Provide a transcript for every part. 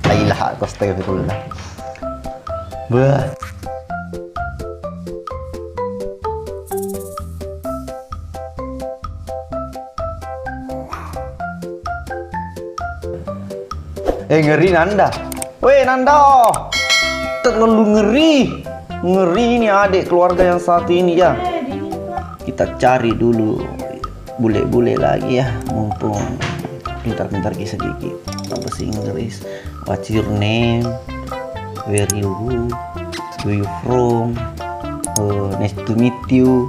La ilaha astagfirullah. Bah. Ngeri Nanda. Weh Nanda. Terlalu ngeri. Ngeri ini adik keluarga yang satu ini ya. Kita cari dulu bule-bule lagi ya, mumpung pintar-pintar sedikit bahasa Inggris. What's your name? Where you go? Where you from? Nice to meet you.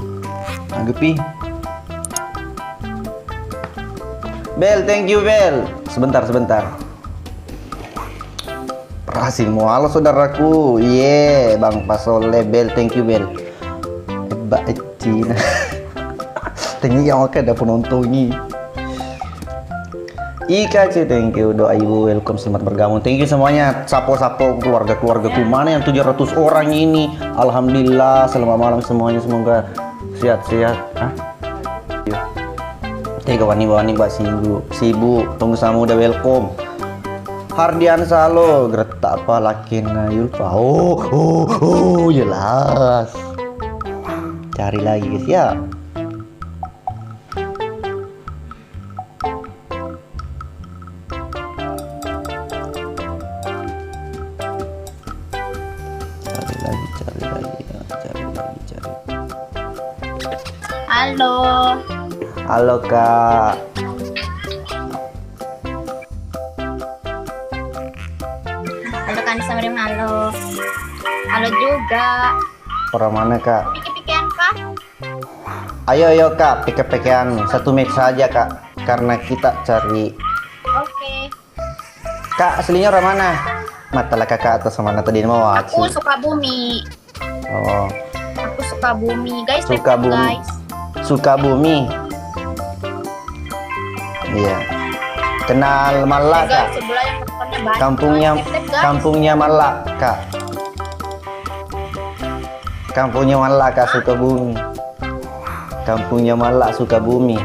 Anggepi. Bel, thank you Bel. Sebentar. Berhasil mual saudaraku. Bang Pasole Bel, thank you Bel. Mbak Cina. Tanya yang oke ada penonton ini. Ika C, thank you. Doa ibu, welcome, selamat bergabung. Thank you semuanya. Sapo-sapo keluarga-keluargaku mana yang 700 orang ini. Alhamdulillah, selamat malam semuanya. Semoga sehat-sehat. Tiga wani-wani Mbak Sibuk. Tunggu sama udah welcome. Hardian Salo, geretak apa lakin Yulpa. Oh, jelas. Cari lagi guys ya. Cari lagi. Halo Kak. Halo kan Samrim, halo juga. Orang mana Kak? Pikir-pikiran Kak? Ayo Kak, pikir-pikiran satu match saja Kak, karena kita cari. Oke. Kak, aslinya orang mana? Matalah kakak atau sama tadi mau Aku Sukabumi. Oh, Aku Sukabumi, guys. Sukabumi. Guys. Sukabumi. Iya. Kenal Malak Kak? Sebelah yang teleponnya banyak. Kampungnya Malak Kak. Kampungnya Malak Kak, Sukabumi. Kampungnya Malak Sukabumi.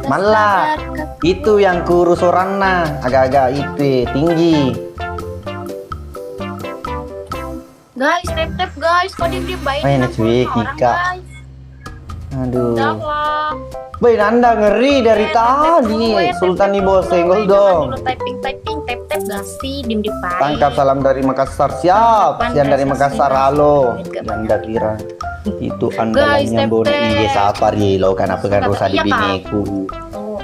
Malak. Itu yang kurus orangnya, agak-agak itu tinggi. Guys, tap guys, kok diem baik. Enak cuy, Kika. Aduh. Udah. Boy, Nanda ngeri dari tadi. Sultan Ibo senggol dong. Typing, tap gak sih, diem di baik. Tangkap salam dari Makassar. Siap. Siang dari Makassar, halo. Nanda kira itu andalannya Boni. Iya, sabar lo kan apa kan rusak di bineku.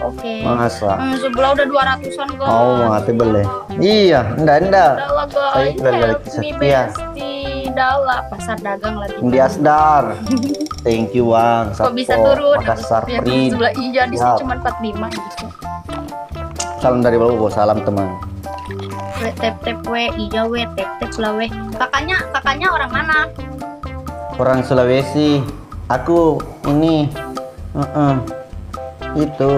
Oke. Masa? Sebelah udah 200-an guys. Oh, mati boleh. Iya, Nanda. Dala Saya guys, keluarga help me setia. besti. Dala, pasar dagang lagi. Di Asdar. Thank you Bang. Kok bisa turun? Makassar Ya, Prin. sebelah iya di sini Siap. cuma 45 gitu. Salam dari Bapak, salam teman. Tep we, iya we, tep lah we. Kakaknya orang mana? Orang Sulawesi. Aku ini itu.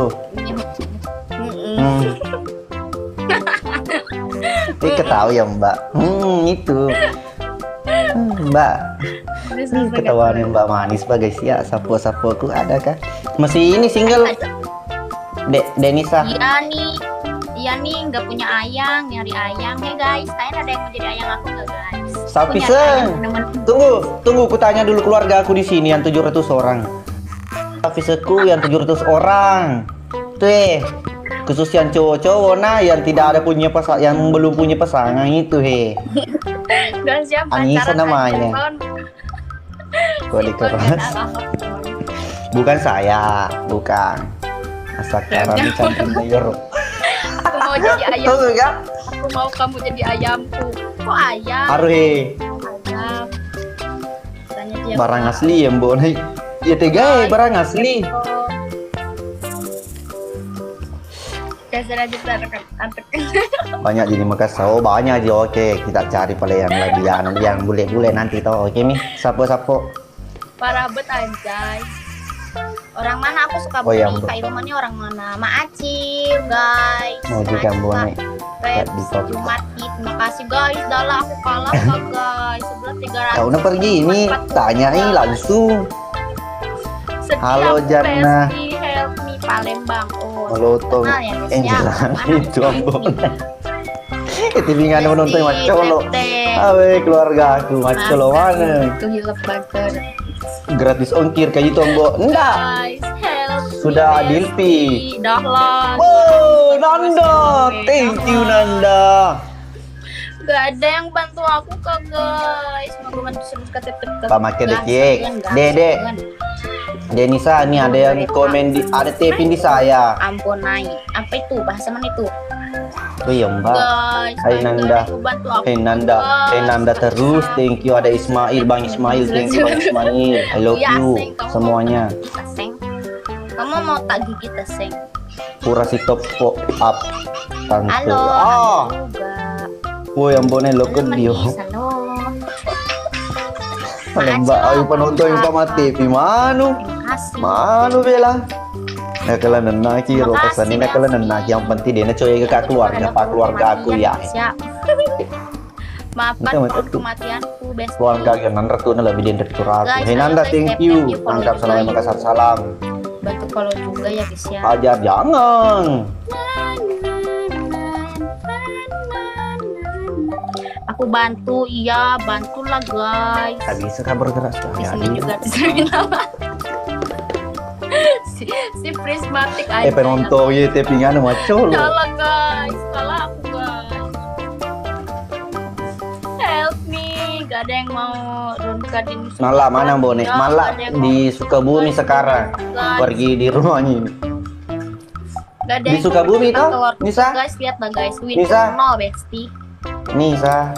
Ketahui ya Mbak. Itu. Mbak. Ketahuan Mbak manis bagai ya. Sapu-sapu aku ada kah? Masih ini single. Denisa. Iya nih nggak punya ayang, nyari ayang ya guys. Kayaknya ada yang mau jadi ayang aku nggak guys? Sapi Punya sen. ayang, temen-temen. Tunggu, ku tanya dulu keluarga aku di sini yang 700 orang. Sapi seku yang 700 orang. Tuh, khusus yang cowok-cowok nah yang tidak ada punya yang belum punya pasangan itu Dan siapa Anissa namanya. Kode keras. Bukan saya, bukan. Asakara di cantik mayor. Aku mau jadi ayam. Tunggu ya. Aku mau kamu jadi ayamku. Kok ayam? Aruh, Ayam. Tanya dia. barang asli ya mbak. Ya tega barang asli. Dasar aja antek. Banyak jadi Makassar. Oh banyak aja. Oke, kita cari pada yang lagi yang bule-bule nanti toh. Oke nih, sapo-sapo. Parah bet anjay. Orang mana? Aku suka Oh, iya, Bumi. Kak Ilmani orang mana? Acil guys. Mau juga Bone. Red Di top. Jumat Id. Terima kasih guys. Dahlah aku kalah Kak guys. Sebelah 300. Kau udah pergi ini, tanyain langsung. Sedih Halo, aku, Jana. Besti. Help me Palembang. Oh Melotong. Kenal ya guys ya. Jangan Anak itu saya ambon. ini. Ketinggalan menonton Besti, macam lo. Tete. Awe keluarga aku macam lo mana? Itu hilap bagger. Gratis ongkir kayak itu ambon. Enggak. Guys, help. Sudah me, Dilpi. Besti. Dah lah. Oh, Nanda. Thank you Nanda. Gak ada yang bantu aku kak guys. Mau bantu terus ke Pak make the cake. Dede. Denisa, nih ada yang komen di, ada taping di saya. Ampun naik. Apa itu? Bahasa mana itu? Oh iya mbak. Guys, Hai Nanda. bantu aku. Hai Nanda. Hai Nanda terus. Thank you ada Ismail, Bang Ismail. Thank you Bang Ismail. I love Ya, you Seng, kamu semuanya. mau tagih kita, Seng? Kamu mau tagih kita, Seng? Pura si top up tante. Halo, Ah, halo juga. woi ambone lo Halo, dia. Manis, halo. Halo mbak, ayo penonton yang pamati TV manu. Terima kasih. Manu bela. Nah kalau nenaki Terima roka kasih, sani nah ya. kalau nenaki yang penting dia coy ke kak keluarga pak keluarga aku ya. Maafkan Itu, itu. kematianku, besti. Keluarga yang nanda tuh lebih dia dari aku. Guys, Hey Nanda guys, thank tap you. you, follow Angkat juga salam yuk. Makassar salam. Bantu follow juga ya guys ya. Ajar jangan. Aku bantu, iya bantulah guys. Tak bisa kan bergerak Di sekali. sini juga disuruh nama. si prismatik aja. Penonton ya tapingan macam lo. Kalah guys, kalah aku guys. Help me, gak ada yang mau runtuhin. Malah mana bonek? Ya, Malah gak ada yang di mau- Sukabumi sekarang. Guys, Pergi di rumahnya ini. gak ada di yang Sukabumi mau toh, telur. Nisa? Guys, lihat lah guys, win Nisa? no besti. Nisa.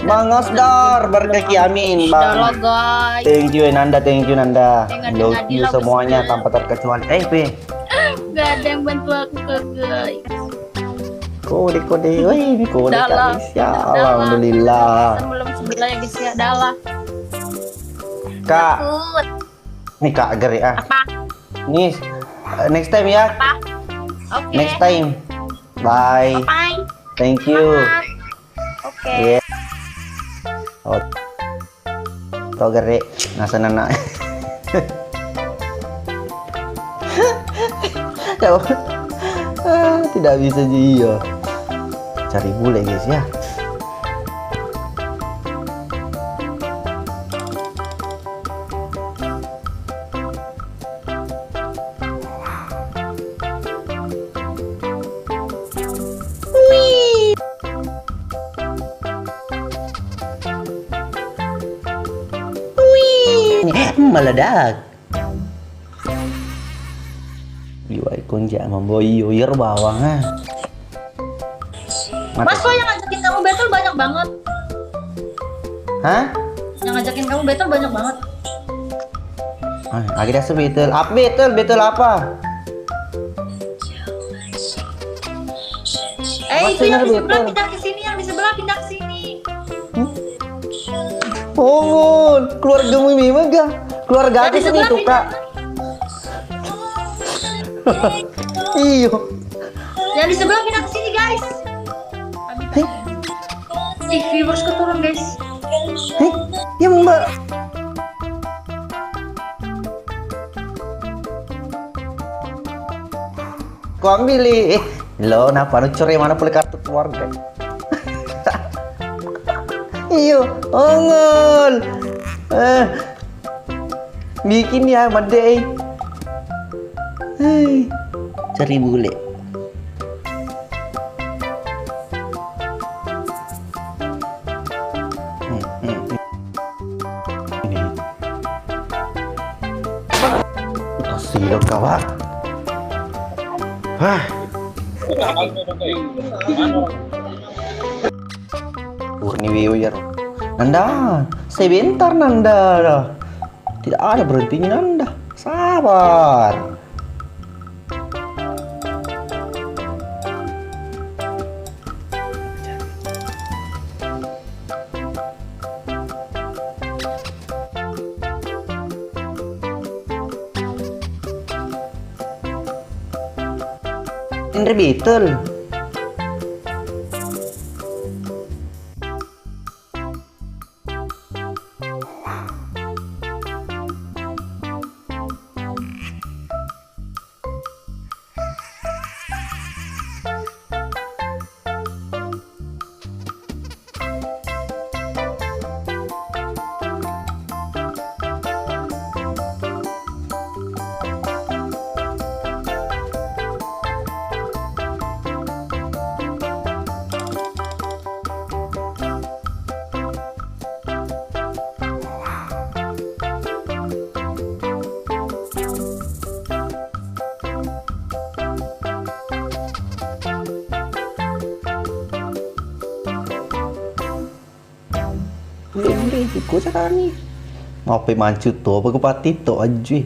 Bang Osdar berkaki amin Udah bang. lah guys. Thank you Nanda, thank you Nanda. Jangan Love ngadi you lah, semuanya Bos. tanpa terkecuali. Pe. Gak ada yang bantu aku ke guys. Kode. Wih, ini kode Udah lah. guys. Ya Udah lah. alhamdulillah. Sebelum sebelah ya guys ya, dah lah. Kak, Takut. nih Kak Geri ah. Apa? Nih next time ya. Apa? Oke. Next time. Bye. Bye. Thank you. Oke. Yeah. Oh. Kau Geri, nasa nana. Tidak bisa dia. Cari bule guys ya. Meledak. Iwai kunja memboyo yer bawang ah. Mas, kok yang ngajakin kamu battle banyak banget? Hah? Yang ngajakin kamu battle banyak banget. Lagi dah sebetul. Apa betul apa? Itu yang di sebelah Battle. pindah ke sini, yang di sebelah pindah ke sini. Oh, keluargamu memang gak? Keluarga aku Yang di sini sebelah tuh kak. Iyo. Yang di sebelah pindah ke sini, guys. Hei, Viewers keturun, guys. hei, ya mbak. Kau ambil lo napa nu curi mana boleh kartu keluarga? Iyo, ongol. Bikin ya made. Hei, cari bule. Ini. Kasih dong kawan. Hah. Ini Wiwir. Nanda, sebentar Nanda. Tidak ada berhentinya Nanda. Sabar. Ini betul. Beli juga sekali. Ngapain mancut tuh? Apa kepati tuh aja?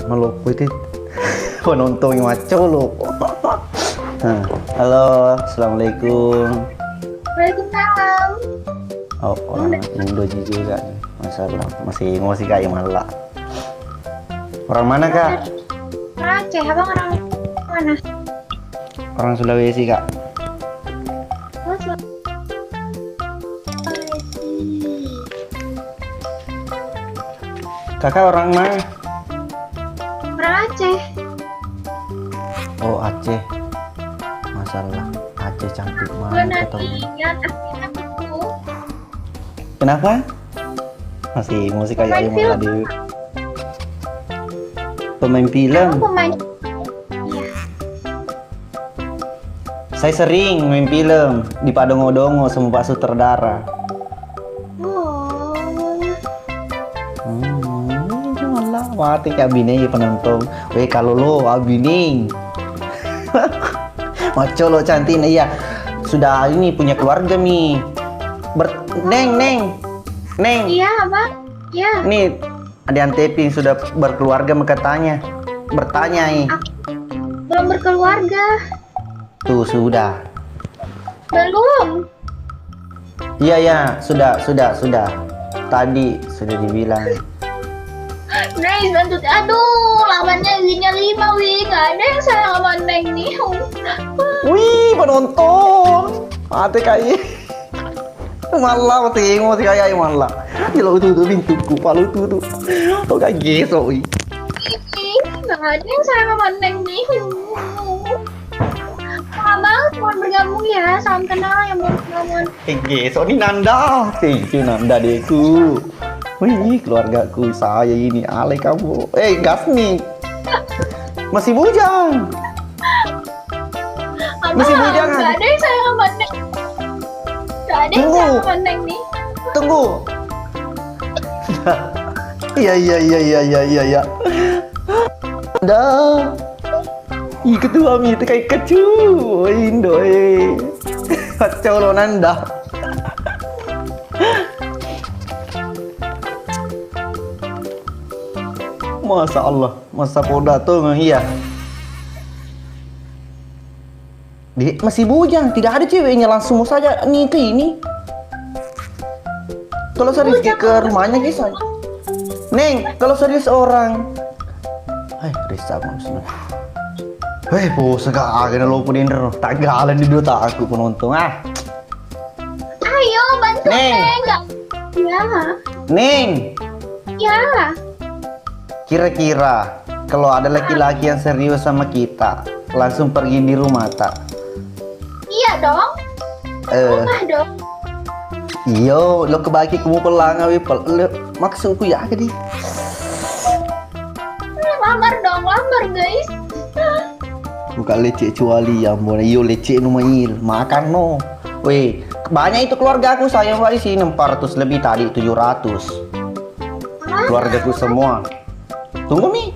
Malu itu penonton yang maco lo. Halo, assalamualaikum. Waalaikumsalam. Oh, orang Indo juga nih. Masalah masih emosi kayak malah. Orang mana kak? Orang Aceh, abang orang mana? Orang Sulawesi kak. Oh, Sulawesi. Kakak orang mana? Orang Aceh. Oh Aceh. Masalah Aceh cantik Bukan banget atau nanti yang aslinya aku. kenapa? Masih musik kayak Pemain yang malah di film. pemain film. Aku pemain. Iya. Saya sering main film di Padongo-Dongo sama Pak Sutradara. Oh. Itu malah mati kayak abine penonton. Weh kalau lo abine. Maco lo cantik nih ya. Sudah ini punya keluarga nih. Neng. Iya, abang. Iya. Nih ada Anteping sudah berkeluarga bertanya nih. Belum berkeluarga. Tuh sudah. Belum. Iya sudah. Tadi sudah dibilang. Guys, bantu. Aduh, lawannya izinnya 5, wih. Gak ada yang sayang sama Neng nih. Wih penonton. Mati kayak malah mati kayak malah. Kalau tuh pintuku palu tuh. Oh kayak gesok wih. Gak ada yang sayang sama Neng nih. Abang, mohon bergabung ya. Salam kenal yang mau bergabung. Gesok nih Nanda. Thank you Nanda deku. Wih keluargaku saya ini ale kamu. Gas nih. Masih bujang. Abang, Masih bujangan. gak ada yang sayang sama Neng. Gak ada yang Tunggu. sayang sama Neng nih. Tunggu. Iya. Dah. Ih ketua mi itu kayak kecu. Indo kacau lo Nanda. Masa Allah, masa poda tuh iya. Masih bujang, tidak ada ceweknya langsung saja nih ke ini. Kalau serius ke rumahnya kisah. Neng, kalau serius orang. Risa maksudnya. Bos agak agak lo pun inder. Tak galan di dua aku penonton Ayo, bantu Neng. Neng. Ya. Neng, Ya. kira-kira kalau ada laki-laki yang serius sama kita, langsung pergi di rumah tak? Iya dong. Rumah dong. Iyo, lo kebagi kamu pelang maksudku ya di. Lamar dong, lamar guys. Bukan lecek cuali yang boleh. Iyo lecek numail makan no. Weh, banyak itu keluarga aku sayang di sini 400 lebih tadi 700. Keluargaku semua. Tunggu nih.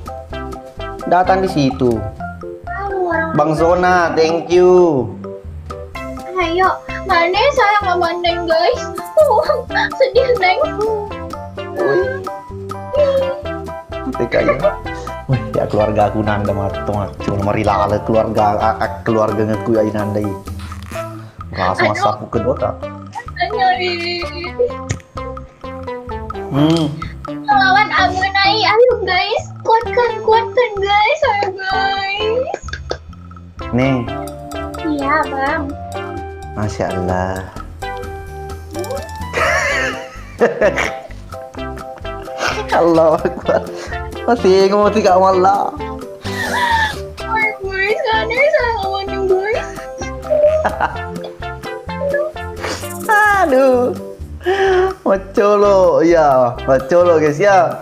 Datang di situ. Bang Zona, thank you. Ayo, mana sayang sama Neng guys. Sedih Neng. Kayak wih ya keluarga aku Nanda matong cuma marilala keluarga ngaku ya Nanda ini rasa masaku ke dota Lawan Agunai, ayo guys. Kuatkan guys, ayo guys. Neng. Iya bang. Masya Allah. Allah Akbar. Masih ngomong tiga malah. Ayo guys, ada yang sayang sama Neng guys. Aduh. Macolo ya, macolo guys ya.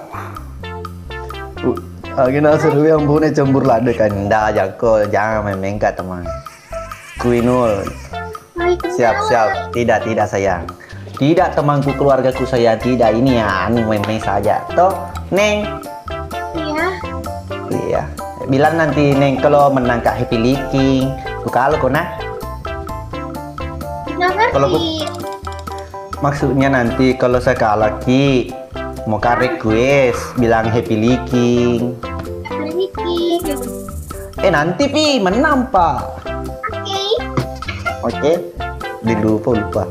Agina seru yang bune cembur lade kan. Nda jangan main kak teman. Kuinul. Siap. Tidak sayang. Tidak temanku keluargaku sayang. Tidak ini ya anu main-main saja. Toh, Neng. Iya. Bilang nanti Neng kalau menang Kak Happy Licking. Ku kalau kau nah. kalau aku maksudnya nanti kalau saya kalah Ki, mau ka request bilang happy licking. Sedikit gitu. Nanti Pi menang Pak. Oke. Lupa.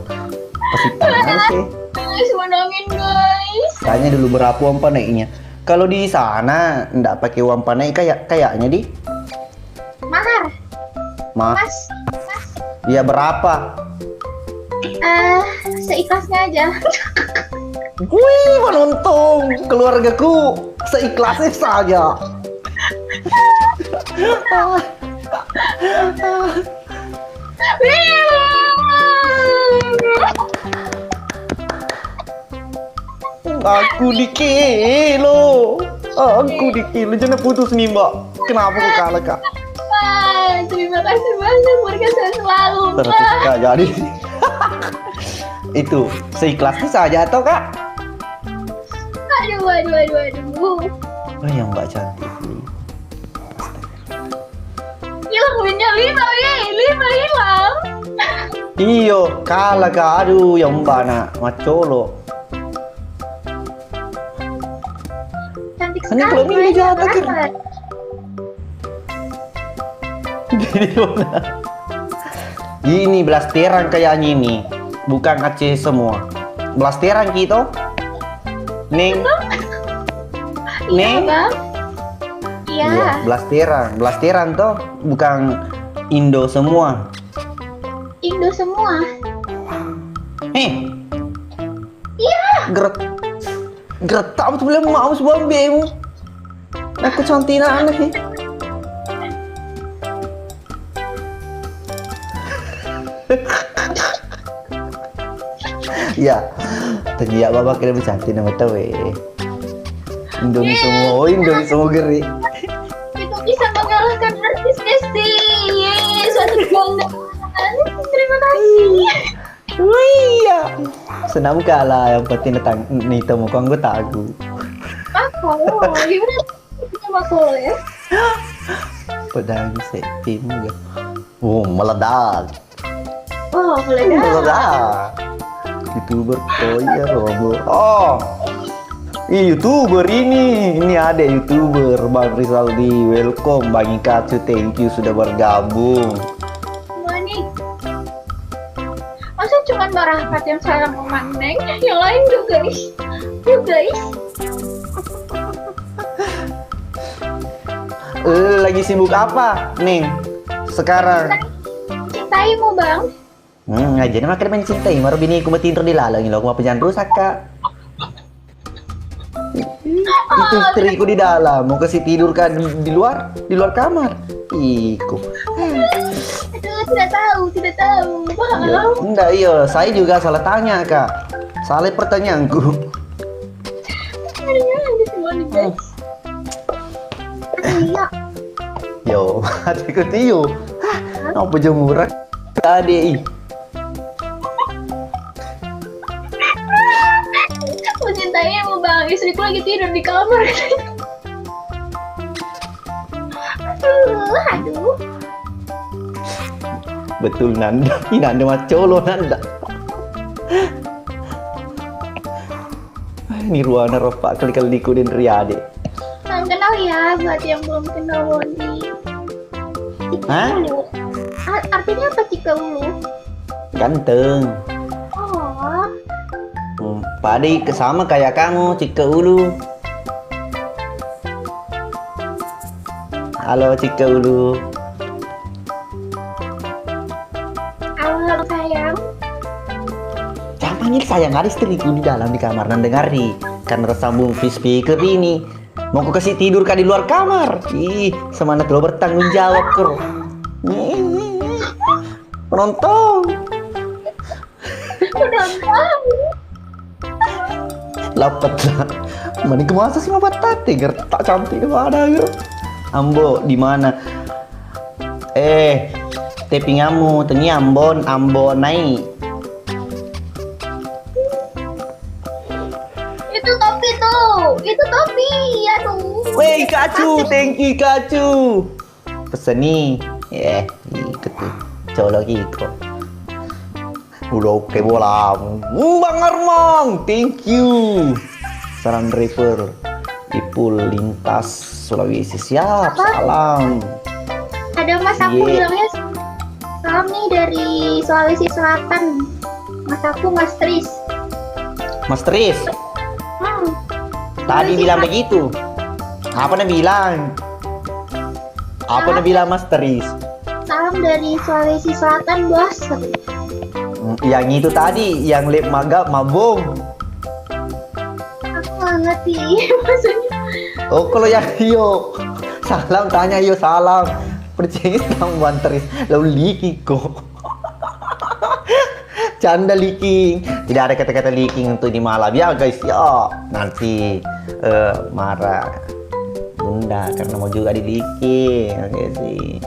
Pasti tangan sih. Guys, menangin guys. Tanya dulu berapa uang naiknya. Kalau di sana nggak pakai uang naik kayaknya di. Mahar. Mas. Ya berapa? Seikhlasnya aja. Wih, menuntung keluargaku seikhlasnya saja. Aku di kilo. Jangan putus nih Mbak. Kenapa kok kalah Kak? Terima kasih banyak, mereka saya selalu. Terus Kak jadi. Itu seikhlasnya saja atau Kak? Aduh. Oh yang Mbak cantik. Hilang winnya 5 hilang. Iyo kalah Kak. Aduh yang Mbak nak macolo. Cantik Ini sekali. kalau ini jatuh kan. Berapa? Jadi mana? Ini blasteran kayaknya ini. Bukan Aceh semua. Blasteran gitu. Neng. Iya Neng. bang. Iya. Iya, blasteran toh bukan Indo semua. Indo semua. Iya. Geretak betul boleh mau sebuah bemu. Aku cantina aneh. Ya, tergiyak babak kena bercantik nama tahu Indomie semua geri. Itu bisa mengalahkan artis Desti. Suatu kebanggaan. Terima kasih. Iya. Senang kalah yang penting datang nih temu kau anggota aku. Gimana? Kita makul ya. Pedang setting juga. Meledak. Oh, meledak. Meledak. YouTuber ya Robo. YouTuber ini ada YouTuber Bang Rizaldi. Welcome Bang Ikatsu, thank you sudah bergabung. Manik. Masa cuma Mbak Rahmat yang sayang sama Neng? Yang lain juga guys. Lagi sibuk apa, Neng? Sekarang? Cintaimu bang. Ngajarin makan mencintai. Maru bini aku mau tidur di lalang. Aku mau penjan rusak Kak. Itu istriku di dalam. Mau kasih tidur kan di luar kamar. Iku. Aduh, tidak tahu. Ya, enggak iya. Saya juga salah tanya Kak. Salah pertanyaanku. Iya. Yo, adikku Tio. Apa jemuran? Tadi. Mencintaimu bang, istriku lagi tidur di kamar. Aduh. Betul Nanda. Ini Nanda macolo Nanda. Ini ruana ropak kali-kali dikudin Riyade. Salam kenal ya buat yang belum kenal Woni. Hah? Artinya apa Cika Ulu? Ganteng. Oh. Pak Ade sama kayak kamu, Cika Ulu. Halo Cika Ulu. Halo sayang. Jangan panggil sayang, ada istriku di dalam di kamar dan dengari. Karena tersambung speaker ini. Mau aku kasih tidur kah di luar kamar? Semangat lo bertanggung jawab kero. Penonton. Lapet lah. Mana kemasa sih mau tati tak cantik di mana gitu. Ambo di mana? Tepingamu tengi Ambon naik. Itu topi tuh. Itu topi. Aduh. Weh Kacu, thank you Kacu. Pesen nih. Ikut tuh. Colok iko. Udah oke bola. Bang Armang, thank you. Salam driver Ipul lintas Sulawesi. Siap, salam. Ada mas aku Iya. bilangnya salam nih dari Sulawesi Selatan. Mas aku Mas Tris. Mas Tris, tadi Sulawesi bilang Selatan. begitu. Apa dia bilang? Apa dia bilang Mas Tris? Salam dari Sulawesi Selatan bos. Yang itu tadi, yang lip mabung. Aku nggak ngerti maksudnya. Oh, kalau yang yo salam tanya yo salam. Percaya sama Tris, lalu leaking kok. Canda leaking. Tidak ada kata-kata leaking untuk di malam ya guys ya. Nanti marah Bunda karena mau juga di leaking. Oke sih.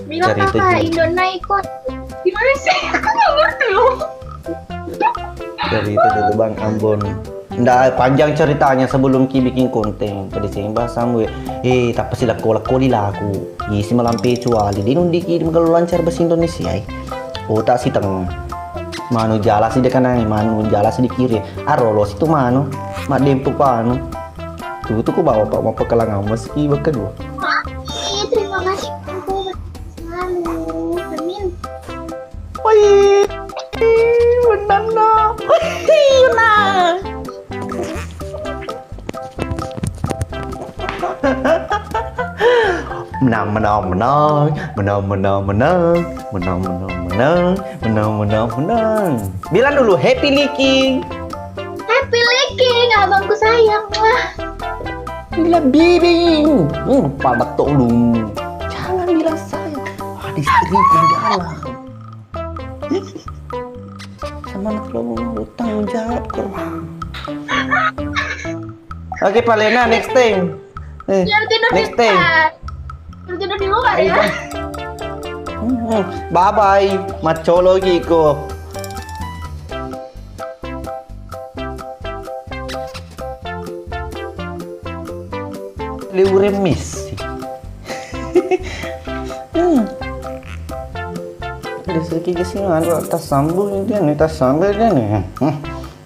Bilang Cari kakak tujuan. Indona ikut. Gimana sih? Aku nggak ngerti loh. Dari itu dulu Bang Ambon. Nggak panjang ceritanya sebelum Ki bikin konten. Tadi saya bahasa gue. Tak pasti lah koli laku. Isi malam pecuali. Di nundi kirim kalau lancar bahasa Indonesia. Oh tak sih teng. Manu jala sih dekan nang. Manu jala sih di kiri. Arolos itu manu. Mak dempuk panu. Tuh ku bawa pak mau pekalangan meski kedua. Terima kasih aku selalu. Amin. Wih, benar nah. Menang, menang, menang, menang, menang, menang, menang, menang, menang, menang, menang, menang. Bilang dulu happy leaking. Happy leaking, abangku sayang lah. Bilang bibing. Pada tolong. Jangan bilang sayang. Ada istri di dalam. Sama anak lo mau tanggung jawab kok. Oke, Pak Lena, next time. Jangan tidur di Next time. luar. Jangan tidur di luar ya. Bye bye, macolo ko. Liure miss. Dari segi kesini ada tas sambung dia nih, tas sambal dia nih.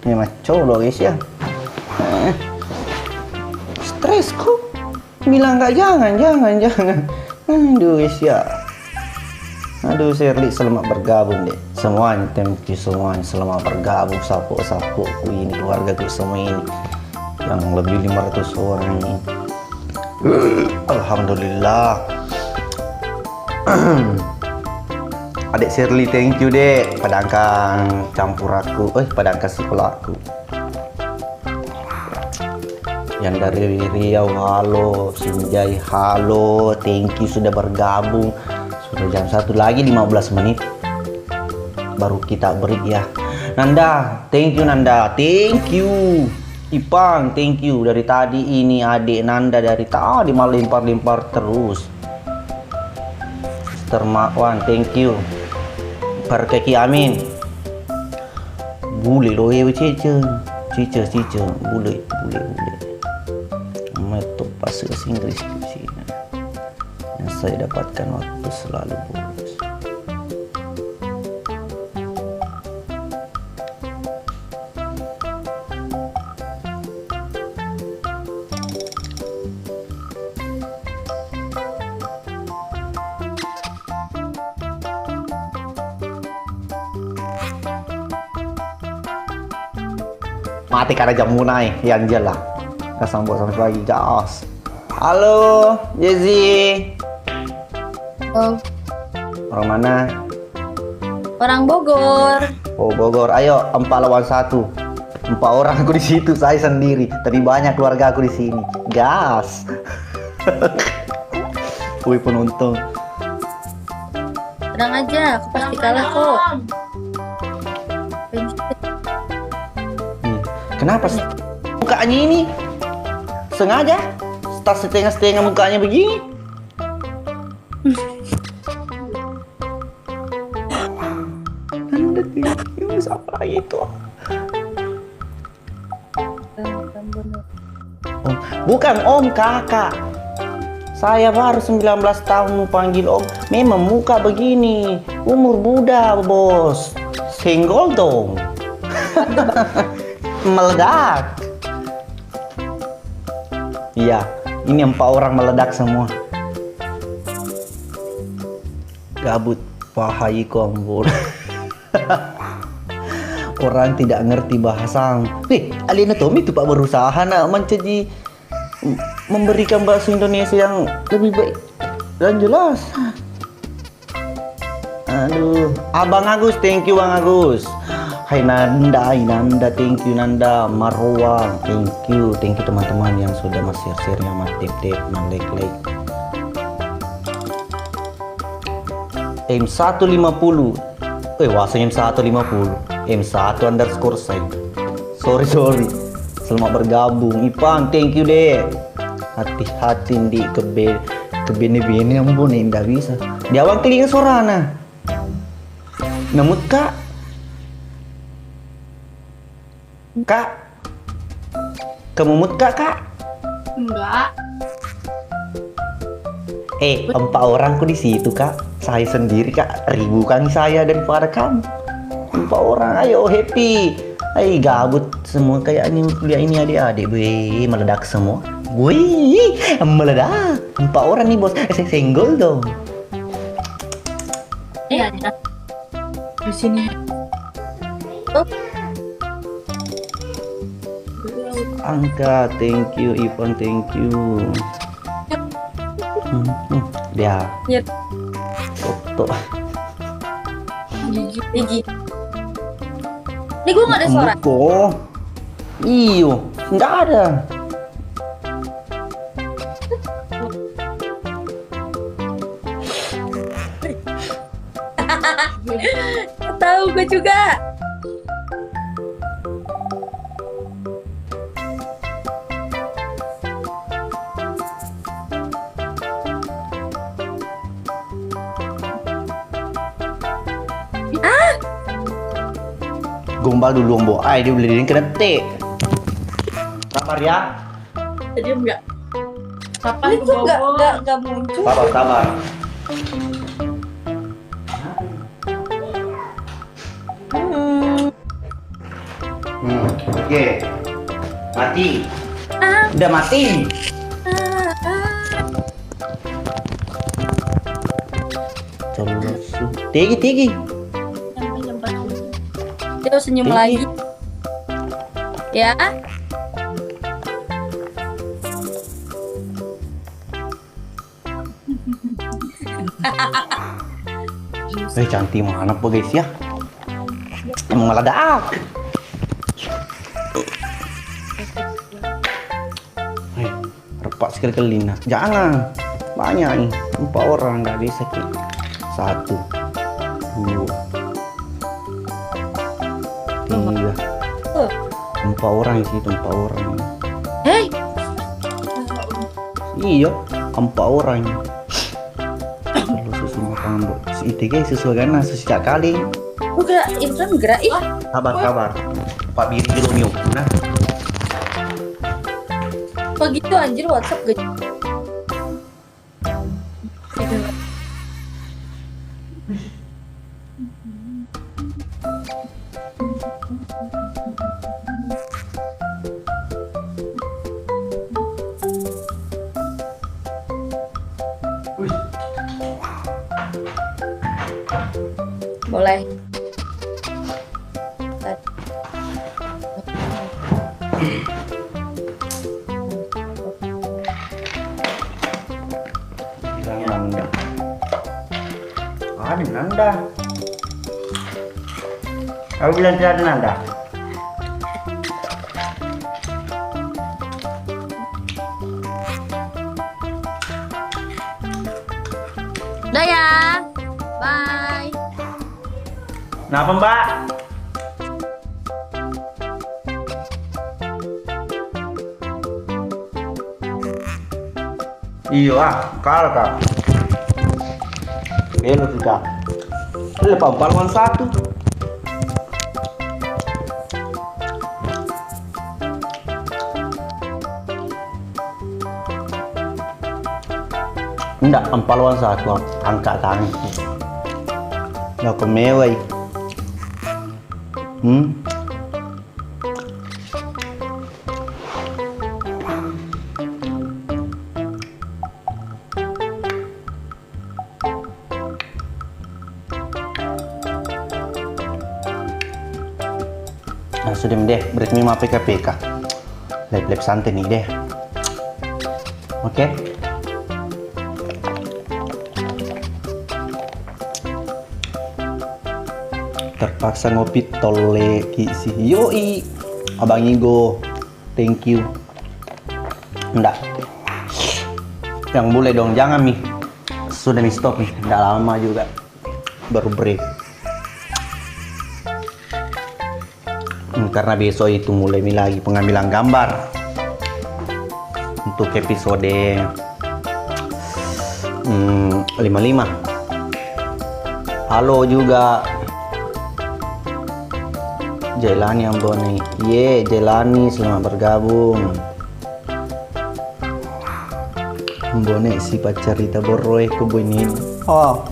Ini macolo guys ya. Stres kok. Bilang nggak jangan. Aduh guys ya. Aduh Shirley selamat bergabung deh. Semuanya thank you semuanya selamat bergabung. Sapu ini keluargaku semua ini. Yang lebih 500 orang ini. Alhamdulillah. Adik Shirley thank you dek. Padangkan campur aku. Padangkan sekolah aku. Yang dari Riau halo, Sinjai halo, thank you sudah bergabung. Sudah jam 1 lagi 15 menit baru kita break ya. Nanda, thank you Nanda, thank you. Ipang, thank you. Dari tadi ini adik Nanda dari tadi malah lempar-lempar terus. Termawan, thank you. Perkeki amin. Bule loe cice. Cice, bule. Metode bahasa Inggris di sini. Yang saya dapatkan waktu selalu bolos. Mati karena jam mulai, yang jelas. Kita sambut sampai pagi, jas. Halo, Jezi. Oh, Orang mana? orang Bogor. Oh, Bogor. Ayo, 4 lawan 1. 4 orang aku di situ, saya sendiri. Tapi banyak keluarga aku di sini. Gas. Wih, penonton. Tenang aja, aku pasti kalah kok. Kenapa sih mukanya ini sengaja tas setengah-setengah mukanya begini? Anda ini siapa itu? Oh, bukan om, kakak. Saya baru 19 tahun mau panggil om. Memang muka begini. Umur muda, bos. Senggol dong. Meledak. Iya, ini 4 orang meledak semua. Gabut, pahai kombor. Orang tidak ngerti bahasa. Alien Tommy itu pak berusaha nak menjadi memberikan bahasa Indonesia yang lebih baik dan jelas. Aduh, Abang Agus, thank you Bang Agus. Hai Nanda, thank you Nanda, Marwah, thank you teman-teman yang sudah share-share, yang tip-tip, like. M150, wasanya M150, M1_, sorry, selamat bergabung. Ipang, thank you deh. Hati-hati di kebene-bene ampun, nggak bisa. Di awal klik sorana. Namut kak, kemumut kak? Enggak. 4 orang di situ kak. Saya sendiri kak, ribukan saya daripada kamu. 4 orang, ayo happy. Gabut semua kayak ini kuliah ini adik-adik. Wih, meledak semua. Wih, meledak. 4 orang nih bos. Senggol dong. Iya, di sini. Oh. Angka, thank you. Ivan, thank you. Dia. Yep. Foto. Gigi. Ini gue nggak ada suara. Kok? Iyo, nggak ada. Tahu gue juga. Gombal dulu Mbok. Dia beli kena T. Sabar ya. Diam nggak? Kapan Itu nggak muncul. Sabar. Oke. Mati. Udah mati. Tinggi. Dia senyum lagi. Ya. Cantik mana po guys ya. Emang meledak. Repak sekali nah. Jangan. Banyak nih. 4 orang nggak bisa ki. 1, 2, 3, 4 orang sih, 4 orang. Hei. Iya, 4 orang. Kalau susu makan bu, itu guys susu karena susu kali. Udah, Imran gerak ih. Kabar. Pak Biri Romeo. Nah, Kok gitu anjir WhatsApp gitu. Boleh. Nanda. Ada Nanda. Aku bilang tidak ada Nanda. Udah ya. Bye. Kenapa Mbak? Iya, kalah kak. Belum juga. Lepas pahlawan 1. Enggak, ampaluan satu angkat tangan. Nggak kemewai. Nah sudah deh, beresmi mah PKPK. Lep-lep santai nih deh. Oke. Terpaksa ngopi tole kisi. Yoi. Abang Igo. Thank you. Enggak. Yang boleh dong, jangan nih. Sudah nih stop nih. Enggak lama juga. Baru break. Karena besok itu mulai lagi pengambilan gambar untuk episode 55. Halo juga Jailani Amboni. Jailani selamat bergabung. Amboni si pacarita borroy ke ini. Oh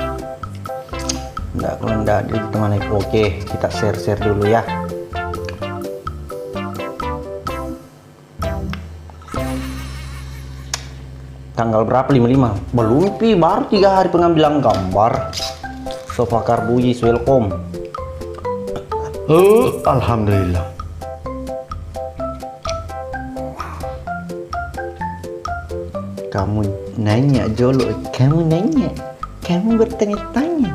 enggak, kalau enggak dia teman. Oke, kita share dulu ya. Tanggal berapa? 55? Belum pi, baru 3 hari pengambilan gambar. Sofa Karbuyis welcome. Alhamdulillah. Kamu nanya Jolo, kamu nanya, kamu bertanya-tanya.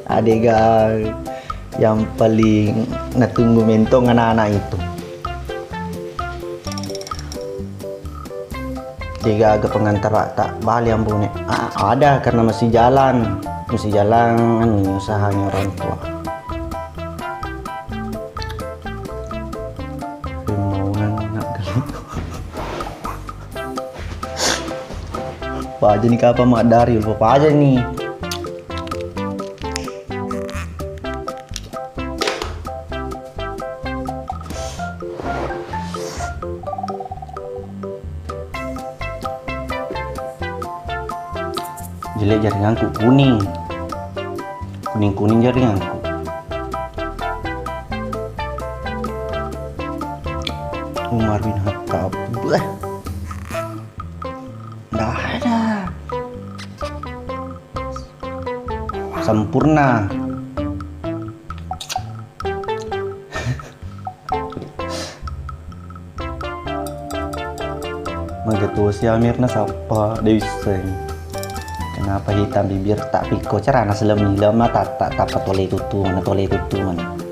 Adega yang paling natunggu mentong anak-anak itu. Tiga agak pengantar tak balik Ambon. Ada karena masih jalan usahanya orang tua. Apa aja nih kapan mak dari apa aja nih. Jelek jaringanku kuning jaringanku. Umar bin Khattab nggak ada. Sempurna. Begitu si Amirna siapa Dewi Seng. Kenapa hitam bibir tak piko cerana selemi lama tak tole tutu mana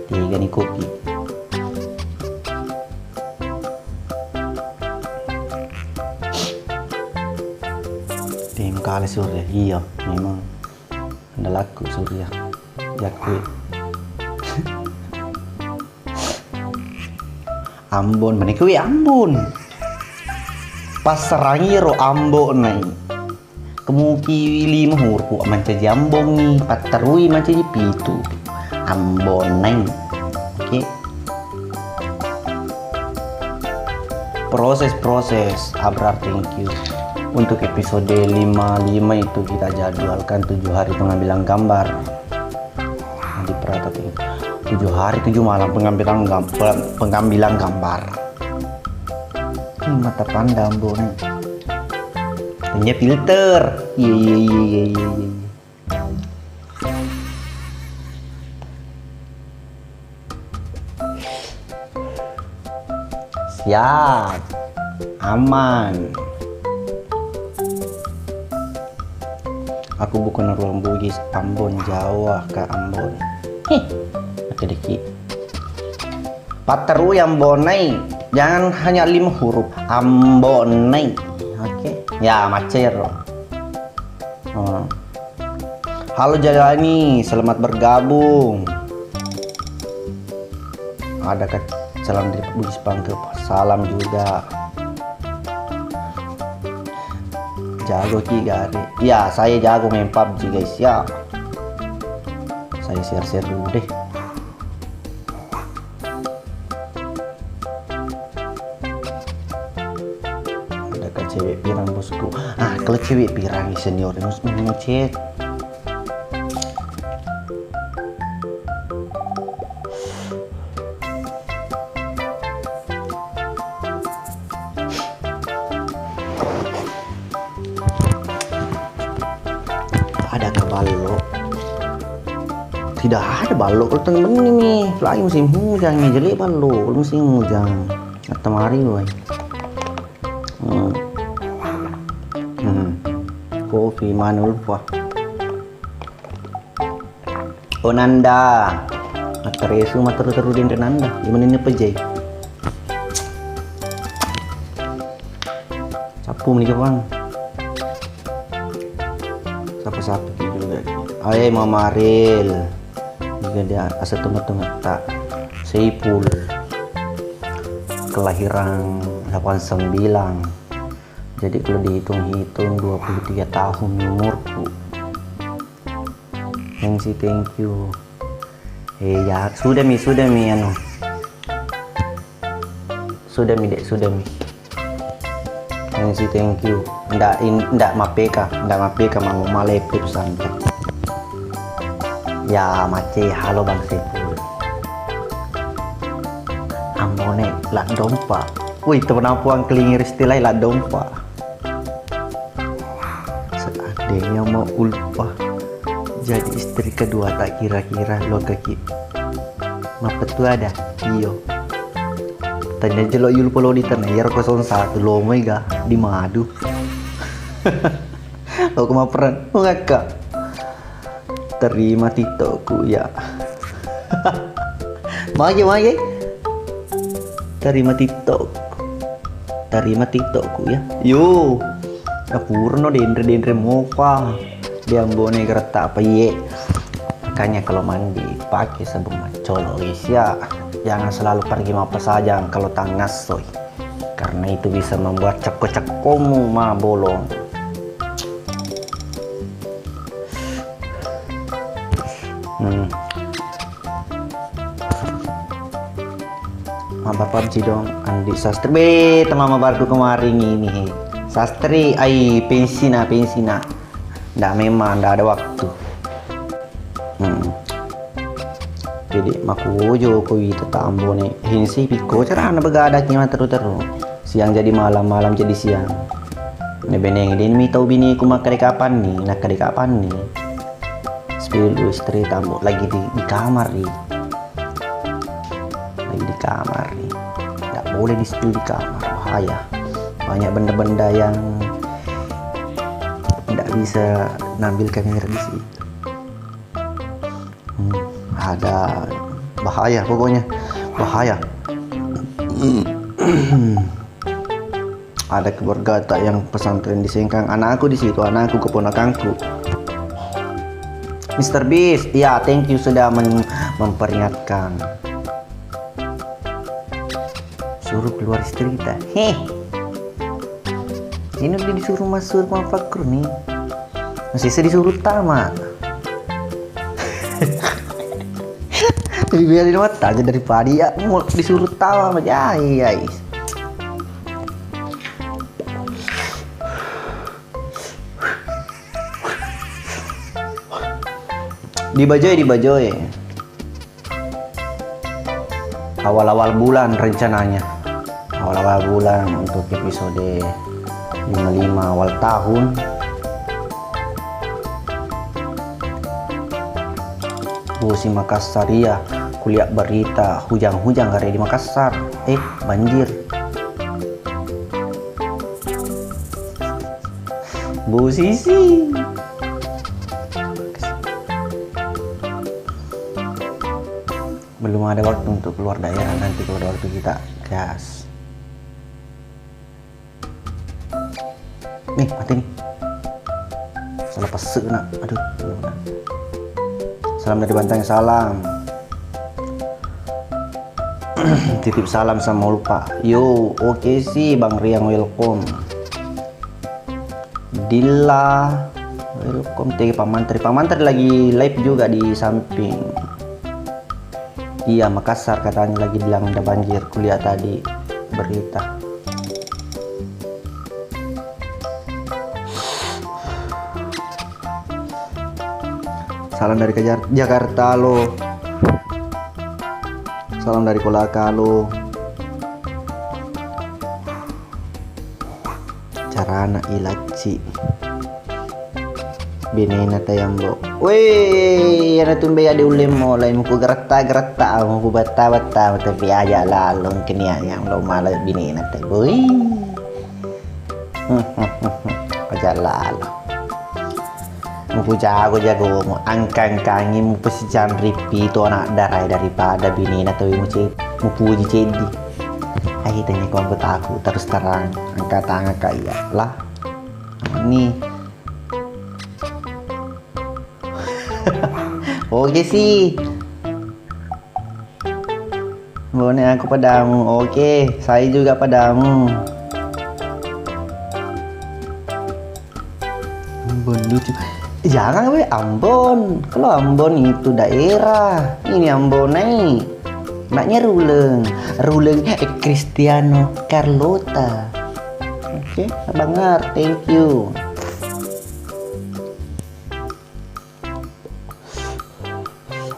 tiga nih kopi. Tim kali Surya, iya memang ada laku Surya jakwe. Ambon menikui Ambon pas serangiro Ambon naik kemuki 5 huruf manca jambong nih paterui manca pitu Ambon naik. Oke. Proses Abrar, thank you. Untuk episode 55 itu kita jadwalkan 7 hari pengambilan gambar. Nanti perhatikan 7 hari 7 malam pengambilan gambar. Ini mata panda Ambon. Punya filter. Iya. Siap. Aman. Aku bukan orang Bugis, Ambon Jawa ke Ambon. Oke dikit. Pateru yang bonai. Jangan hanya 5 huruf. Ambonai. Oke. Ya, macer. Halo Jalani, selamat bergabung. Ada salam dari Bugis Pangke. Salam juga. Jago Ki Gare. Ya, saya jago main PUBG guys ya. Saya share dulu deh. cewek pirang bosku. Kalau cewek pirang senior harus ngecek. Adakah balok? Tidak ada balok. Kalau tengah ini nih, lagi musim hujan nih, jelek balok. Musim hujan. Kata mari boy. Kopi mana lupa. Oh Nanda. Materesu materu din Nanda. Gimana ini pejai? Sapu nih bang. Siapa juga. Ayo Mama Aril. Juga dia asal tengah-tengah tak. Seipul. Kelahiran 89. Jadi kalau dihitung-hitung 23 tahun umurku. Thank you. Ya sudah mi anu. Sudah mi. Thank you. Ndak mapeka mau malepip santai. Ya mace halo Bang Sepul. Ambone lak dompa. Wih temen puang kelingir istilai lak dompa. Seandainya mau ulpah jadi istri kedua tak kira-kira lo kaki. Mapa tu ada? Iyo. Tanya jelo yul polo di tanah yar 01 lo mega di madu. Aku kemaperan ngakak. Terima tiktokku ya. Mage. Terima tiktokku ya. Yo. Apurno dendre mofa. Diambone kereta apa ye. Makanya kalau mandi pakai sabun macolo guys ya. Jangan selalu pergi apa saja kalau tangas soy. Karena itu bisa membuat ceko-cekomu mah bolong. Mama PUBG dong Andi Sastri teman baru kemarin ini Sastri pensina ndak memang ndak ada waktu jadi maku joko itu tambo nih hinsi piko cara anda begadak nih terus siang jadi malam jadi siang ini beneng ini tahu bini ku makan kapan nih sepuluh istri tambo lagi di kamar nih nggak boleh di kamar, bahaya. Banyak benda-benda yang nggak bisa ngambil kamera di situ. Ada bahaya pokoknya, bahaya. Ada keluarga tak yang pesantren di Sengkang, anakku di situ, anakku keponakanku. Mr. Beast, ya thank you sudah memperingatkan. Suruh keluar istri kita. Ini udah disuruh masuk sama Fakur nih. Masih disuruh tamat. Lebih biarin mata aja daripada ya mau disuruh tawa sama jai. Dibajoy. Awal-awal bulan rencananya. Awal-awal bulan untuk episode 55 awal tahun. Busi Makassar ya, kuliah berita hujan hari di Makassar. Banjir. Bu Sisi. Belum ada waktu untuk keluar daerah, nanti kalau ada waktu kita gas. Nih mati nih. Salah pesen nak. Aduh. Salam dari Banteng, salam. Titip salam sama lupa. Yo, oke sih Bang Riang, welcome. Dilla, welcome. Pak Mantri lagi live juga di samping. Iya, Makassar katanya lagi bilang ada banjir, kuliah tadi berita. Salam dari Jakarta lo. Salam dari Kolaka lo. Carana ilaci. Binena tayambo. Weh, yana tumbe ada ulim mo lain muku gerata muku bata tapi aja lalong kenia yang lo malah binena tay boy. Aja lalo. Muku jago mo angkang-kangi mu pesi ripi itu anak darah daripada binena tapi mu puji cedi. Ai tanya kau aku terus terang angkat tangan kaya lah. Ini oke sih. Boleh aku padamu. Oke, saya juga padamu. Ambon lucu. Jangan we Ambon. Kalau Ambon itu daerah. Ini Ambon nih. Maknya Ruleng Cristiano Carlota. Oke, Abang thank you.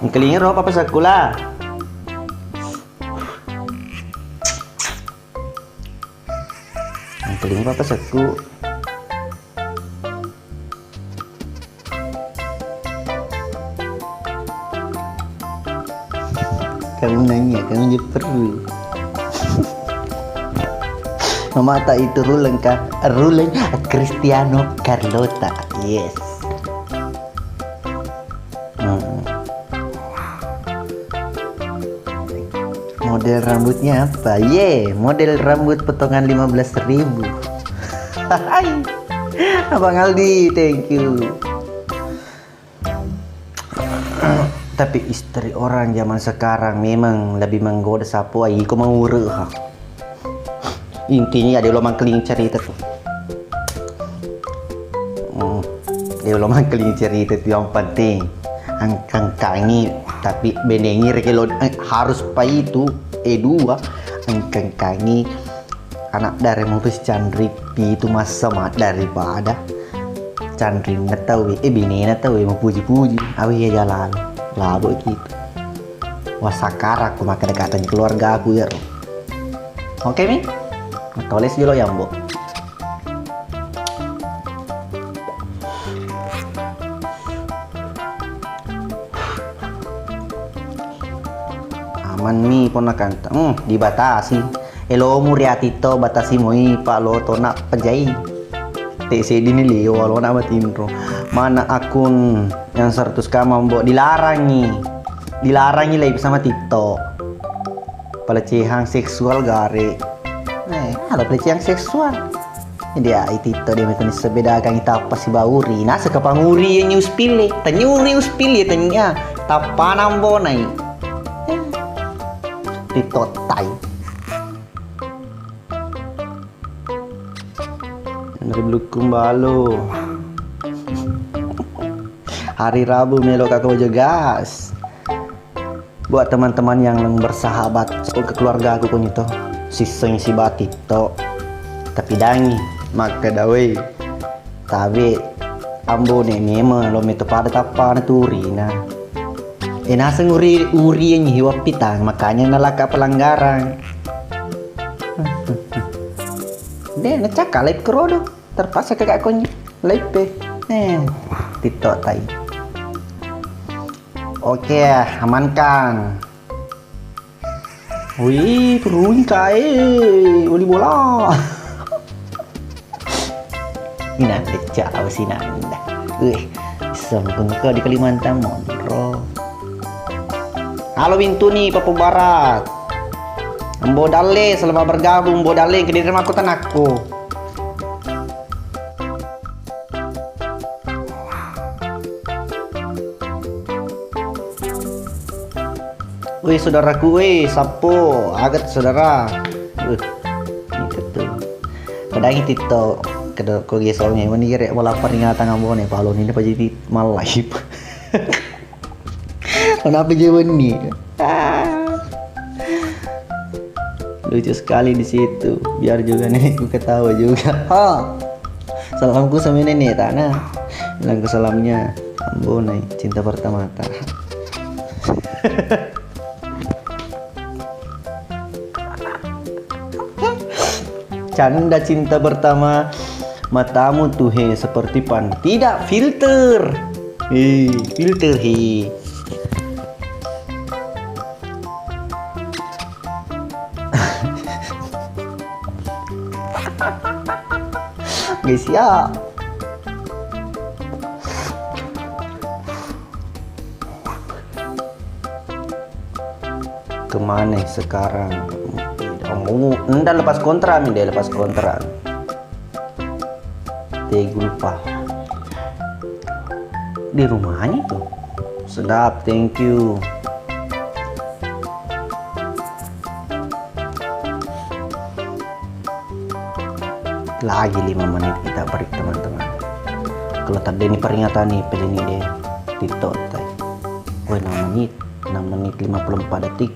Kelingin roh apa sekolah? Kelingin apa seku? Kamu nanya, kamu perlu. Mama tak itu Ruleng Cristiano Carlota. Yes. Model rambutnya apa? Model rambut potongan 15.000. Hai. Abang Aldi, thank you. Tapi istri orang zaman sekarang memang lebih menggoda sapu kau mengurus. Intinya ada lo mangkeling cerita tuh. Dia lo mangkeling cerita tuh yang penting. Angkang-kangi tapi benengi rekelo harus pa itu E2 angkang-kangi anak dari mutus Chandri itu masa mat daripada Chandri natawi bini natawi mau puji-puji awi ya jalan labo gitu wasakara aku makan dekatan keluarga aku ya. Oke mi tulis dulu ya mbok. Aman mi ponakan dibatasi elo muriati to batasi moi pak lo to nak pejai TC dini leo lo nak batinro mana akun yang 100k mbok dilarangi lagi sama TikTok pelecehan seksual gare ada pelecehan seksual dia TikTok dia metode sebedakan kita apa si bauri nah sekapanguri yang news pilih tanyuri news pilih tanya tapanam bonai ditotai dari belukung balo hari Rabu melo kakak ojo gas buat teman-teman yang bersahabat ke keluarga aku pun itu siseng si batito tapi dangi maka dawe tapi ambo memang lo meto pada tapan turina nasa uri yang hiwap pitang makanya nalaka pelanggaran. Deh ngecak live kerodo terpaksa kakak konya live TikTok tai. Oke amankan. Wih turun kae uli bola. Ini nanti jauh sih nanda. Sangkun ke di Kalimantan Monro. Halo Wintu nih Papua Barat. Mbodale selama bergabung Mbodale ke daerah aku tanahku. Wih saudaraku sapo agat saudara. Itu tuh. Padahal TikTok kau gesolnya ini kira wala peringatan ngambone palon ini pasti mal live. Kenapa jawaban ini? Lucu sekali di situ. Biar juga nenekku ketawa juga. Salamku sama nenek tanah. Bilang ke salamnya. Bonai cinta pertama tak. Canda cinta pertama, matamu tuh he seperti pan, tidak filter. Filter he. Guys ya. Kemana sekarang? Nggak lepas kontrak, dia lepas kontrak. Gue lupa. Di rumahnya tuh. Sedap, thank you. Lagi 5 menit kita break teman-teman. Kalau tadi ini peringatan nih pedeni deh TikTok tadi. 6 menit 54 detik.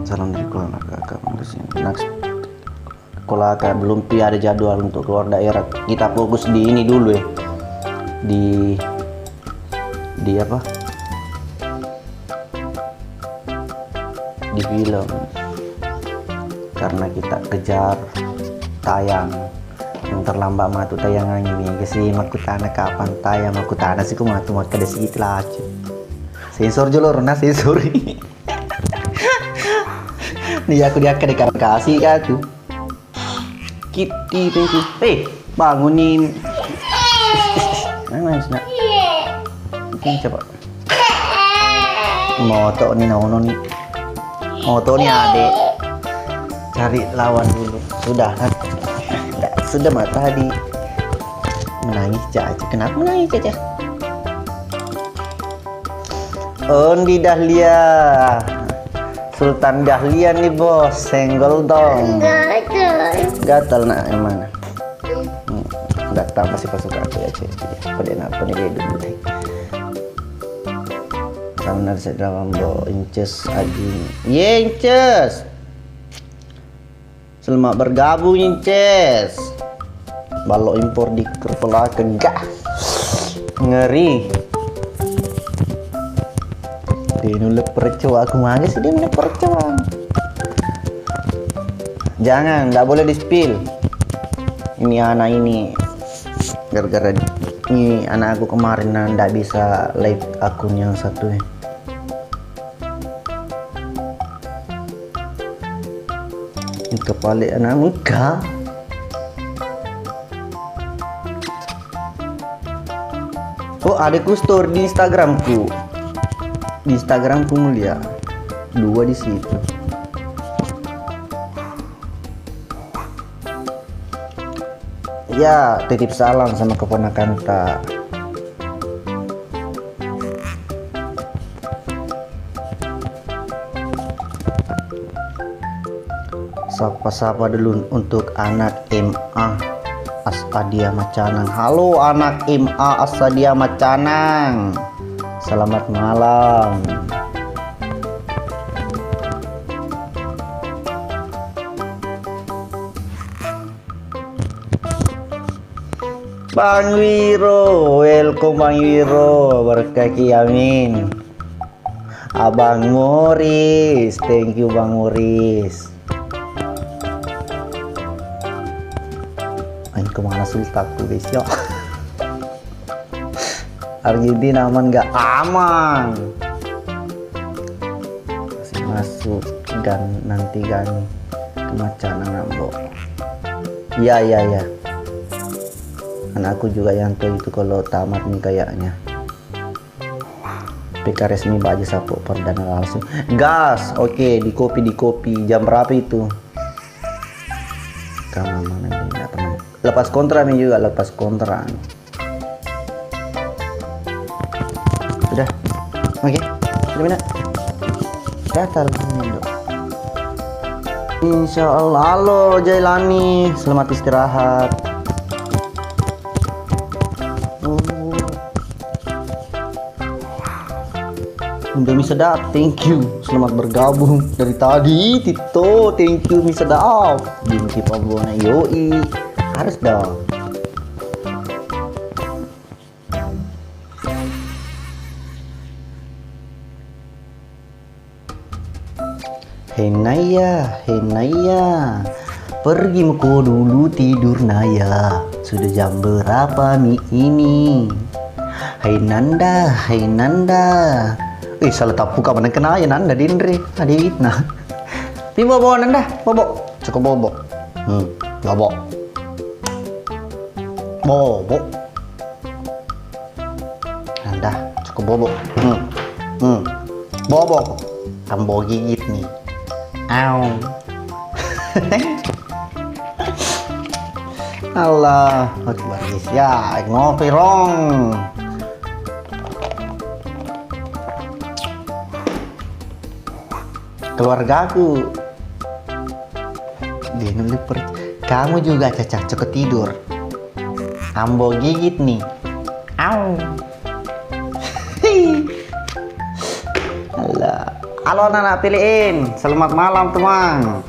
Salam dari keluarga kakak Kolaka belum ada jadwal untuk keluar daerah. Kita fokus di ini dulu ya. Di apa? Di film. Karena kita kejar tayang yang terlambat matu tayangan ini kasi makutana kapan tayang makutana sih kumatu makada sikit lah sensor jolor na sensor nih aku diakan kasih kan tuh Kitty thank you bangunin nangis nak mungkin coba moto nih nono nih moto nih adek cari lawan dulu sudah mah tadi menangis Caca. Kenapa menangis Caca? Ondi Dahlia Sultan Dahlia nih bos, senggol dong. Gatal nak yang mana? Gatal masih pasukan aku ya Caca. Apa nih dia dulu deh. Karena sedang bawa inces aji. Inces. Selamat bergabung Inces. Balok impor di Kerpelakan gak ngeri. Dia nulek percoa aku mana sih dia nulek percoa. Jangan, nggak boleh di spill. Ini anak ini gara-gara ini anak aku kemarin nggak bisa live akun yang satu ya. Kepala anak enggak. Oh, adekku store di Instagramku. Di Instagramku mulia. 2 di situ. Ya, titip salam sama keponakan tak. Sapa-sapa dulu untuk anak MA Asadia Macanang. Halo anak MA Asadia Macanang. Selamat malam. Bang Wiro, welcome Bang Wiro. Berkaki amin. Abang Moris, thank you Bang Moris. Kemana sultaku guys ya. Argentina aman gak? Aman. Masih masuk dan nanti kan ke Macanang Rambo. Ya. Anakku juga yang tua itu kalau tamat nih kayaknya. PK resmi baju sapu perdana langsung. Gas, oke di kopi. Jam berapa itu? Kamu mana nih nggak teman? Lepas kontrak nih juga lepas kontrak. Sudah, oke. Sudah mana? Gatal dulu. Insya Allah. Halo Jailani, selamat istirahat. Indomie sedap, thank you. Selamat bergabung dari tadi, Tito. Thank you, mie sedap. Binti Pabona, yoi. Harus dong. Hei Naya, pergi kau dulu tidur Naya. Sudah jam berapa nih ini? Hei Nanda. Salah tapu ka mana kena ya Nanda dindri. Adit nah. Pi bobo Nanda, bobo. Cukup bobo. Bobo. Nanda, cukup bobo. Bobo. Ambo gigit nih. Au. Allah, Akbar guys. Ya, ngopi rong. Keluargaku kamu juga Caca cukup tidur. Ambo gigit nih. Au. Allah. Halo anak pilihin. Selamat malam teman.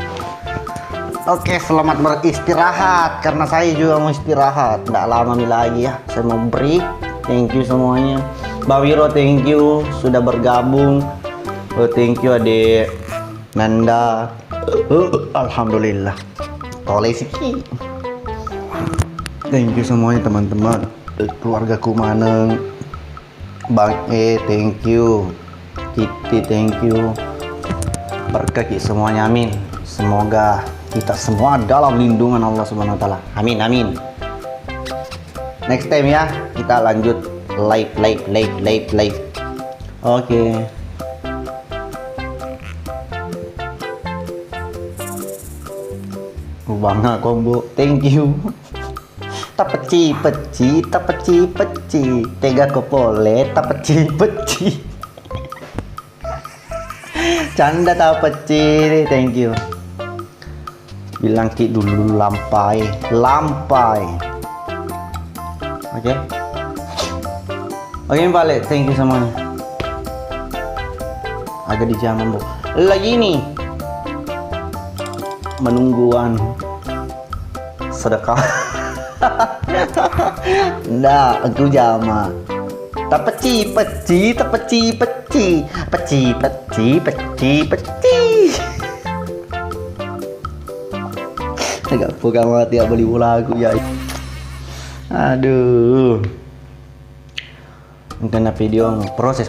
Oke, selamat beristirahat karena saya juga mau istirahat. Nggak lama lagi ya. Saya mau break. Thank you semuanya. Mbak Wiro, thank you sudah bergabung. Thank you Adik Nanda. Alhamdulillah. Toleh siki. Thank you semuanya teman-teman. Keluargaku Maneng. Bang thank you. Kitty, thank you. Berkah semuanya, amin. Semoga kita semua dalam lindungan Allah Subhanahu wa taala. Amin, amin. Next time ya, kita lanjut live. Oke. Bangga combo. Thank you. Tapeci. Tega kopole, tapeci. Canda tapeci. Thank you. Bilang ki dulu lampai. Oke. Oke balik, thank you semuanya. Agak di jaman bu. Lagi nih menungguan sedekah. Nggak, aku jama. Tapeci. Agak buka mati beli lagu ya. Aduh. Karena video proses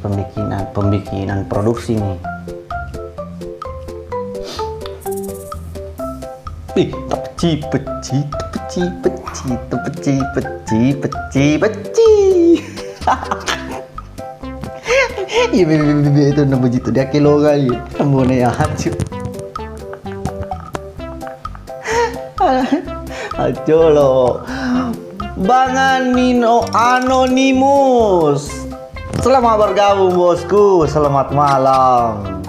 pembikinan produksi nih. Tapeci. Iya bebe itu nama jitu dia kilo kali. Ambone ya hacu. Ajo lo. Banganino Anonymous. Selamat bergabung bosku. Selamat malam.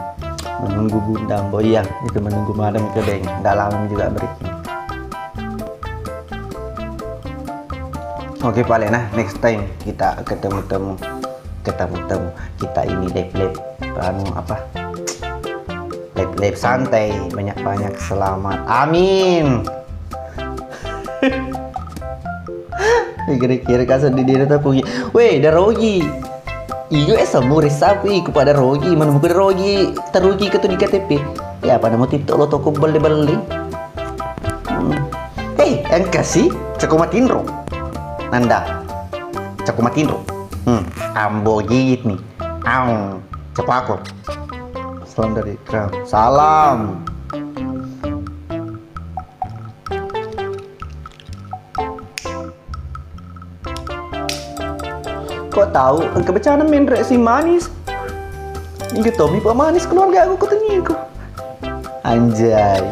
Menunggu Bunda Mbok ya. Itu menunggu Madam Kedeng. Enggak lama juga breaking. Oke paling nah next time kita ketemu kita ini live live santai banyak selamat amin. Kira-kira kasar di diri tapi weh darogi iyo semua resapi kepada rogi menemukan rogi terugi ke di KTP ya pada mau titok lo toko beli yang kasih cekomatinro Nanda cekomatinro ambo gigit nih cepat aku salam dari Kram salam. Kok tahu kebecanan menrek si manis ini Tommy pak manis keluarga aku ketemu anjay.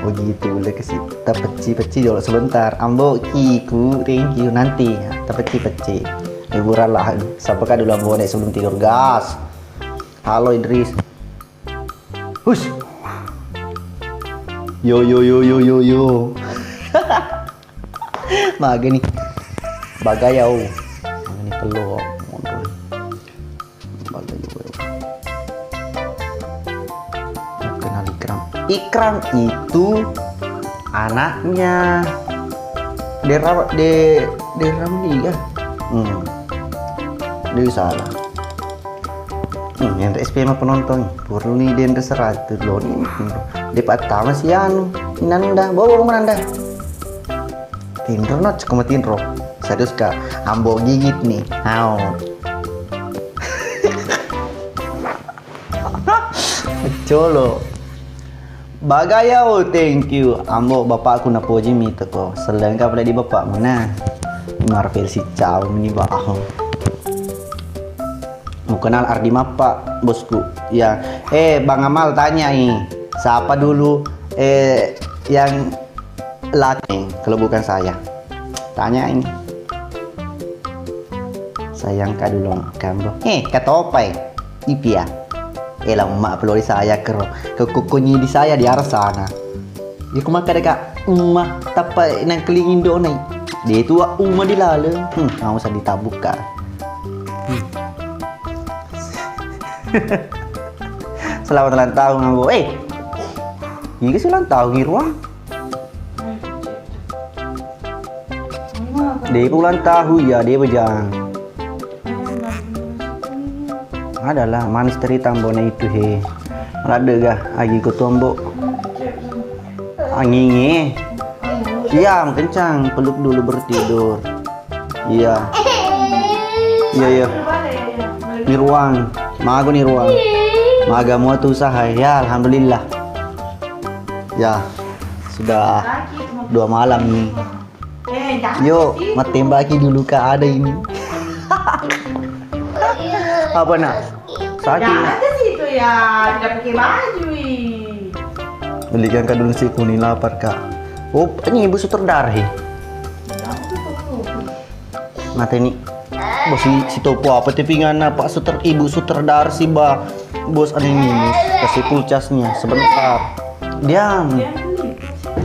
Oh gitu boleh kasih tapeci dulu sebentar ambo kiku thank you nanti tapeci liburan lah siapakah dulu ambo sebelum tidur gas. Halo Idris hush yo maga nih bagayau ini peluk kenal Ikram itu anaknya Deramli ya dia salah Yang SP mah penonton. Perlu nih dia 100 loh nih. Dapat tahu sih anu. Nanda, bawa mana Nanda? Tindro not cuma Tindro. Serius kak, ambo gigit nih. Au. Colo. Bagayau, thank you. Ambo bapakku na poji mi teko. Selain ka pada di bapak mana? Marvel si caw ini baho. Mau kenal Ardi Mapa, bosku. Ya, Bang Amal tanya nih, siapa dulu yang laki kalau bukan saya? Tanya ini. Sayang kak dulu kambo. Katopai, ipia. Lama pelori saya ke kukunyi di saya di arah sana. Dia kumaka deka tapai nang kelingin do nai. Dia itu di lalu. Mau usah ditabuk kak. Selamat ulang tahun ambo. Ini ulang tahun Irwan. Dia ulang tahun ya dia bejang. Adalah manis cerita ambone itu he. Ada gak agi ku tombo. Anginge. Diam kencang, peluk dulu bertidur. Iya. Iya. Nirwan, mago Nirwan. Maga mau tuh usaha ya, alhamdulillah. Ya, sudah 2 malam nih. Yuk, matembaki dulu kak ada ini. Apa nak? Sakit nak? Ada situ ya, tidak pakai baju. Belikan kak dulu si kuning lapar kak. Oh, ini ibu sutradara he. Mata ini. Bos si topo apa tepingan apa ibu sutradara si bos ada minus kasih kulcasnya sebentar. Diam.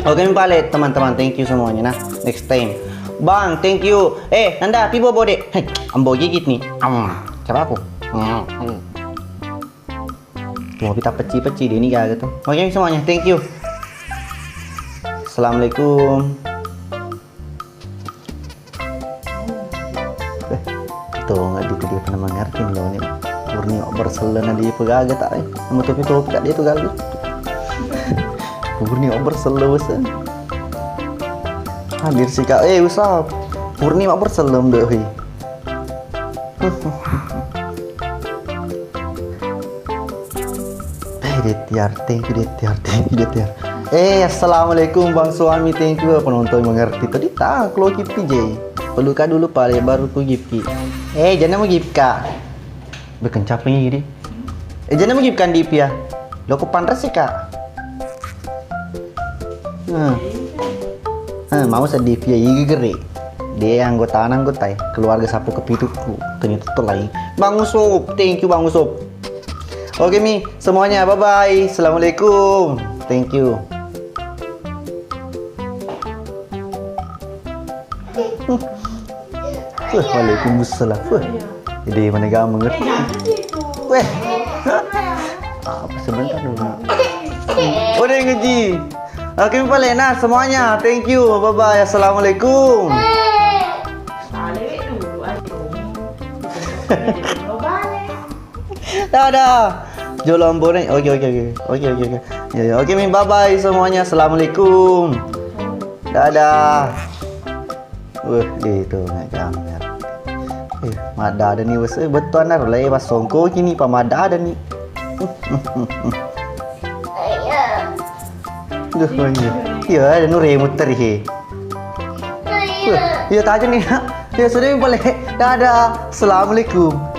Oke balik teman-teman, thank you semuanya nah. Next time. Bang, thank you. Nanda, pi bobo dek. Hei, ambo gigit nih. Coba aku. Mau kita peci-peci deh ini gak gitu. Oke semuanya, thank you. Assalamualaikum. Tuh nggak dia pernah mengerti loh nih. Murni berselena dia pegaga tak Kamu topi gak dia tuh gali. Murni berselena. Hadir sih kak. Usah. Murni berselem deh. Detiar, thank you Detiar. Assalamualaikum bang suami, thank you penonton mengerti tadi tak kalau Gipki J. Peluka dulu pale baru ku Gipki. Jangan mau Gipka. Berkencapnya gini. Jangan mau Gipkan Dip ya. Lo ku pantas sih kak. Mau sedih ya ini gere. Dia anggota keluarga sapu kepituku ternyata tuh lain. Bang Usup, thank you Bang Usup. Oke Mi, semuanya bye bye. Assalamualaikum. Thank you. Waalaikumsalam. Jadi mana gak mengerti. Apa sebentar dulu. Udah ngeji. Oke Mi Palena semuanya. Thank you. Bye bye. Assalamualaikum. Dadah. Jolong boneng. Oke. Ya, oke Mi, bye bye semuanya. Assalamualaikum. Dadah. Itu nggak gambar. Mada ada nih wes betul nar lay pas songko kini pamada ada nih. Duh, iya ada nu remote tadi he. Iya tanya nih. Ya sudah Mi boleh. Dadah. Assalamualaikum.